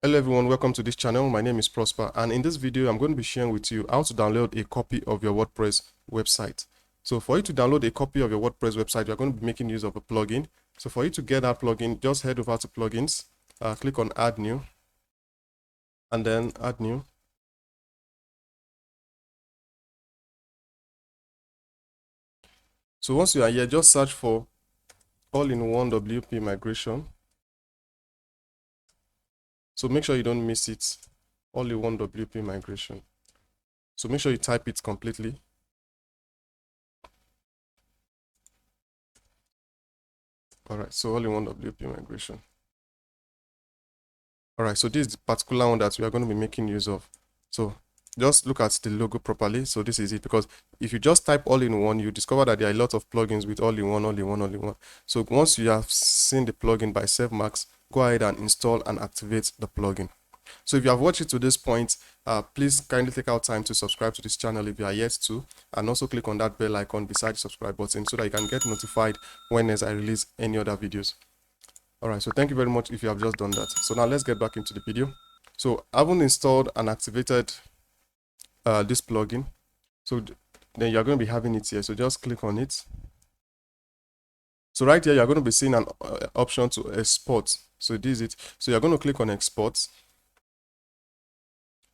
Hello everyone, welcome to this channel. My name is Prosper, and in this video I'm going to be sharing with you how to download a copy of your WordPress website. So for you to download a copy of your WordPress website, you're going to be making use of a plugin. So for you to get that plugin, just head over to plugins, click on add new, and then add new. So once you are here, just search for all-in-one WP migration. So make sure you don't miss it, all-in-one WP migration. So make sure you type it completely. All right, so all-in-one WP migration. All right, so this is the particular one that we are going to be making use of. So just look at the logo properly. So this is it, because if you just type all-in-one, you discover that there are a lot of plugins with all-in-one, all-in-one, all-in-one. So once you have seen the plugin by SafeMax, go ahead and install and activate the plugin. So if you have watched it to this point, please kindly take out time to subscribe to this channel if you are yet to, and also click on that bell icon beside the subscribe button so that you can get notified when I release any other videos. All right, so thank you very much if you have just done that. So now let's get back into the video. So I haven't installed and activated this plugin. So then you're going to be having it here. So just click on it. So right here, you're going to be seeing an option to export. So this is it. So you're going to click on export.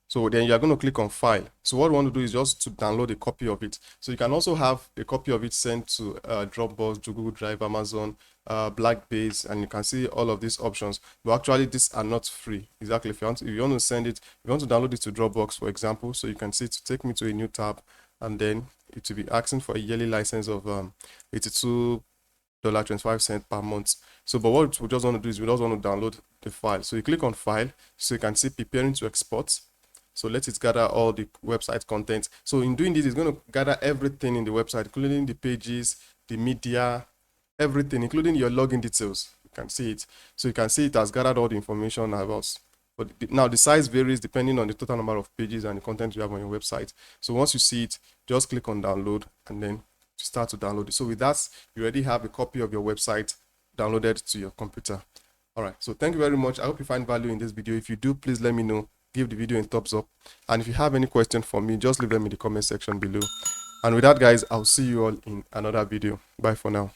So then you're going to click on file. So what we want to do is just to download a copy of it. So you can also have a copy of it sent to Dropbox, to Google Drive, Amazon, Blackbase, and you can see all of these options. But actually, these are not free. Exactly. If you want to send it, if you want to download it to Dropbox, for example, so you can see to take me to a new tab, and then it will be asking for a yearly license of $82.25 per month. So, but what we just want to do is we just want to download the file. So you click on file, so you can see preparing to export. So let it gather all the website content. So in doing this, it's going to gather everything in the website, including the pages, the media, everything, including your login details. You can see it. So you can see it has gathered all the information about. But now the size varies depending on the total number of pages and the content you have on your website. So once you see it, just click on download and then start to download it. So with that, you already have a copy of your website downloaded to your computer. All right. So thank you very much. I hope you find value in this video. If you do, please let me know. Give the video a thumbs up, and if you have any question for me, just leave them in the comment section below. And with that, guys, I'll see you all in another video. Bye for now.